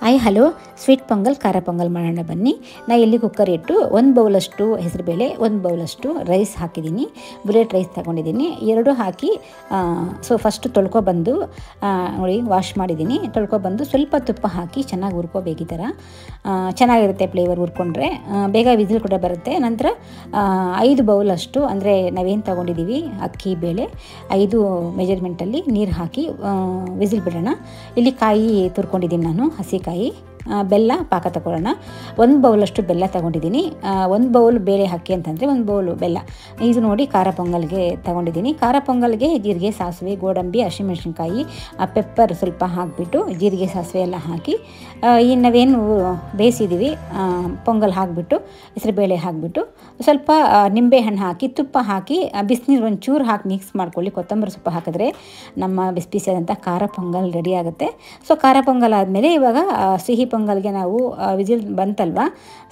Hi hello, sweet pongal ಖಾರ ಪೊಂಗಲ್ ಮಾಡೋಣ ಬನ್ನಿ. ನಾನು ಇಲ್ಲಿ ಕುಕ್ಕರ್ ಇಟ್ಟು 1 ಬೌಲಷ್ಟು ಹೆಸರುಬೇಳೆ, 1 ಬೌಲಷ್ಟು ರೈಸ್ ಹಾಕಿದ್ದೀನಿ. ಬುಲೆಟ್ ರೈಸ್ ತಗೊಂಡಿದ್ದೀನಿ. 2 ಹಾಕಿ ಫಸ್ಟು ತೊಳ್ಕೊಬಂದು ನೋಡಿ ವಾಶ್ ಮಾಡಿದ್ದೀನಿ. ತೊಳ್ಕೊಬಂದು ಸ್ವಲ್ಪ ತುಪ್ಪ ಹಾಕಿ ಚೆನ್ನಾಗಿ ಹುರ್ಕೋಬೇಕು. ಈ ಥರ ಚೆನ್ನಾಗಿರುತ್ತೆ ಫ್ಲೇವರ್. ಹುರ್ಕೊಂಡ್ರೆ ಬೇಗ ವಿಸಿಲ್ ಕೂಡ ಬರುತ್ತೆ. ನಂತರ 5 ಬೌಲಷ್ಟು ಅಂದರೆ ನಾವೇನು ತೊಗೊಂಡಿದ್ದೀವಿ ಅಕ್ಕಿ ಬೇಳೆ 5 ಮೆಜರ್ಮೆಂಟಲ್ಲಿ ನೀರು ಹಾಕಿ ವಿಸಿಲ್ ಬಿಡೋಣ. ಇಲ್ಲಿ ಕಾಯಿ ತುರ್ಕೊಂಡಿದ್ದೀನಿ ನಾನು, ಹಸಿಕಾಯಿ. ಬೆಲ್ಲ ಪಾಕ ತಗೊಳ್ಳೋಣ. 1 ಬೌಲಷ್ಟು ಬೆಲ್ಲ ತಗೊಂಡಿದ್ದೀನಿ. 1 ಬೌಲ್ ಬೇಳೆ ಹಾಕಿ ಅಂತಂದರೆ 1 ಬೌಲು ಬೆಲ್ಲ. ಇದು ನೋಡಿ ಖಾರ ಪೊಂಗಲ್ಗೆ ತಗೊಂಡಿದ್ದೀನಿ. ಖಾರ ಪೊಂಗಲ್ಗೆ ಜೀರಿಗೆ, ಸಾಸಿವೆ, ಗೋಡಂಬಿ, ಹಸಿಮೆಣಸಿನ್ಕಾಯಿ, ಪೆಪ್ಪರ್ ಸ್ವಲ್ಪ ಹಾಕಿಬಿಟ್ಟು ಜೀರಿಗೆ ಸಾಸಿವೆ ಎಲ್ಲ ಹಾಕಿ ನಾವೇನು ಬೇಯಿಸಿದ್ದೀವಿ ಪೊಂಗಲ್ ಹಾಕಿಬಿಟ್ಟು ಹೆಸರುಬೇಳೆ ಹಾಕಿಬಿಟ್ಟು ಸ್ವಲ್ಪ ನಿಂಬೆಹಣ್ಣು ಹಾಕಿ ತುಪ್ಪ ಹಾಕಿ ಬಿಸಿನೀರು ಒಂಚೂರು ಹಾಕಿ ಮಿಕ್ಸ್ ಮಾಡ್ಕೊಳ್ಳಿ. ಕೊತ್ತಂಬರಿ ಸೊಪ್ಪು ಹಾಕಿದ್ರೆ ನಮ್ಮ ಬಿಸಿಯಾದಂಥ ಖಾರ ಪೊಂಗಲ್ ರೆಡಿ ಆಗುತ್ತೆ. ಸೊ ಖಾರ ಪೊಂಗಲ್ ಆದಮೇಲೆ ಇವಾಗ ಸಿಹಿ ಪೊಂಗಲ್ಗೆ ನಾವು ವಿಸಿಲ್ ಬಂತಲ್ವ,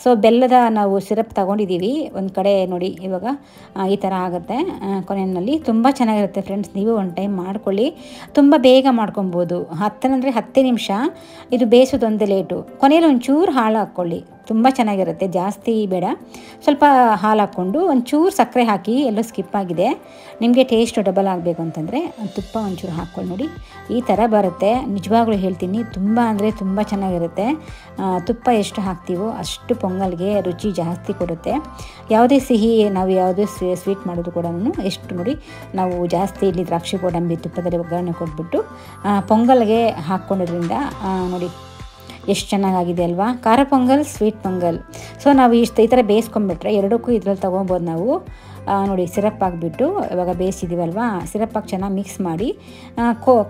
ಸೊ ಬೆಲ್ಲದ ನಾವು ಸಿರಪ್ ತಗೊಂಡಿದ್ದೀವಿ ಒಂದು ಕಡೆ ನೋಡಿ. ಇವಾಗ ಈ ಥರ ಆಗುತ್ತೆ ಕೊನೆಯಲ್ಲಿ. ತುಂಬ ಚೆನ್ನಾಗಿರುತ್ತೆ ಫ್ರೆಂಡ್ಸ್. ನೀವು ಒಂದು ಟೈಮ್ ಮಾಡ್ಕೊಳ್ಳಿ. ತುಂಬ ಬೇಗ ಮಾಡ್ಕೊಬೋದು. 10 ನಿಮಿಷ. ಇದು ಬೇಯಿಸೋದೊಂದೇ ಲೇಟು. ಕೊನೆಯಲ್ಲಿ ಒಂಚೂರು ಹಾಲು ಹಾಕ್ಕೊಳ್ಳಿ, ತುಂಬ ಚೆನ್ನಾಗಿರುತ್ತೆ. ಜಾಸ್ತಿ ಬೇಡ, ಸ್ವಲ್ಪ ಹಾಲು ಹಾಕ್ಕೊಂಡು ಒಂಚೂರು ಸಕ್ಕರೆ ಹಾಕಿ. ಎಲ್ಲೋ ಸ್ಕಿಪ್ ಆಗಿದೆ. ನಿಮಗೆ ಟೇಸ್ಟ್ ಡಬಲ್ ಆಗಬೇಕು ಅಂತಂದರೆ ತುಪ್ಪ ಒಂಚೂರು ಹಾಕ್ಕೊಂಡು ನೋಡಿ. ಈ ಥರ ಬರುತ್ತೆ. ನಿಜವಾಗ್ಲೂ ಹೇಳ್ತೀನಿ, ತುಂಬ ಅಂದರೆ ತುಂಬ ಚೆನ್ನಾಗಿರುತ್ತೆ. ತುಪ್ಪ ಎಷ್ಟು ಹಾಕ್ತೀವೋ ಅಷ್ಟು ಪೊಂಗಲ್ಗೆ ರುಚಿ ಜಾಸ್ತಿ ಕೊಡುತ್ತೆ. ಯಾವುದೇ ಸಿಹಿ ನಾವು ಯಾವುದೇ ಸ್ವೀಟ್ ಮಾಡೋದು ಕೂಡ ಎಷ್ಟು ನೋಡಿ, ನಾವು ಜಾಸ್ತಿ ಇಲ್ಲಿ ದ್ರಾಕ್ಷಿ ಗೋಡಂಬಿ ತುಪ್ಪದಲ್ಲಿ ಒಗ್ಗರಣೆ ಕೊಟ್ಬಿಟ್ಟು ಪೊಂಗಲ್ಗೆ ಹಾಕ್ಕೊಂಡಿದ್ರಿಂದ ನೋಡಿ ಎಷ್ಟು ಚೆನ್ನಾಗಿದೆ ಅಲ್ವಾ. ಖಾರ ಪೊಂಗಲ್, ಸ್ವೀಟ್ ಪೊಂಗಲ್. ಸೊ ನಾವು ಈ ಥರ ಬೇಯಿಸ್ಕೊಂಡ್ಬಿಟ್ರೆ ಎರಡಕ್ಕೂ ಇದ್ರಲ್ಲಿ ತೊಗೊಬೋದು ನಾವು. ನೋಡಿ ಸಿರಪ್ ಹಾಕ್ಬಿಟ್ಟು ಇವಾಗ ಬೇಯಿಸಿದ್ದೀವಲ್ವಾ, ಸಿರಪ್ ಹಾಕಿ ಚೆನ್ನಾಗಿ ಮಿಕ್ಸ್ ಮಾಡಿ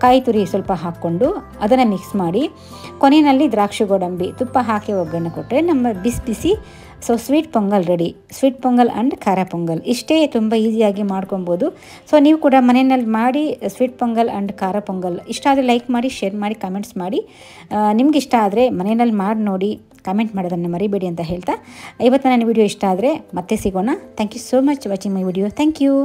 ಕಾಯಿ ತುರಿ ಸ್ವಲ್ಪ ಹಾಕ್ಕೊಂಡು ಅದನ್ನು ಮಿಕ್ಸ್ ಮಾಡಿ ಕೊನೆಯಲ್ಲಿ ದ್ರಾಕ್ಷಿ ಗೋಡಂಬಿ ತುಪ್ಪ ಹಾಕಿ ಒಗ್ಗರಣೆ ಕೊಟ್ಟರೆ ನಮ್ಮ ಬಿಸಿ so sweet pongal ready. Sweet pongal and ಖಾರ ಪೊಂಗಲ್ ಇಷ್ಟೇ, ತುಂಬ ಈಸಿಯಾಗಿ ಮಾಡ್ಕೊಬೋದು. ಸೊ ನೀವು ಕೂಡ ಮನೆಯಲ್ಲಿ ಮಾಡಿ ಸ್ವೀಟ್ ಪೊಂಗಲ್ ಆ್ಯಂಡ್ ಖಾರ ಪೊಂಗಲ್. ಇಷ್ಟ ಆದರೆ ಲೈಕ್ ಮಾಡಿ, ಶೇರ್ ಮಾಡಿ, ಕಮೆಂಟ್ಸ್ ಮಾಡಿ. ನಿಮ್ಗೆ ಇಷ್ಟ ಆದರೆ ಮನೆಯಲ್ಲಿ ಮಾಡಿ ನೋಡಿ, ಕಮೆಂಟ್ ಮಾಡೋದನ್ನು ಮರಿಬೇಡಿ ಅಂತ ಹೇಳ್ತಾ ಇವತ್ತು ನನ್ನ ವಿಡಿಯೋ ಇಷ್ಟ ಆದರೆ ಮತ್ತೆ ಸಿಗೋಣ. Thank you so much watching my video. Thank you.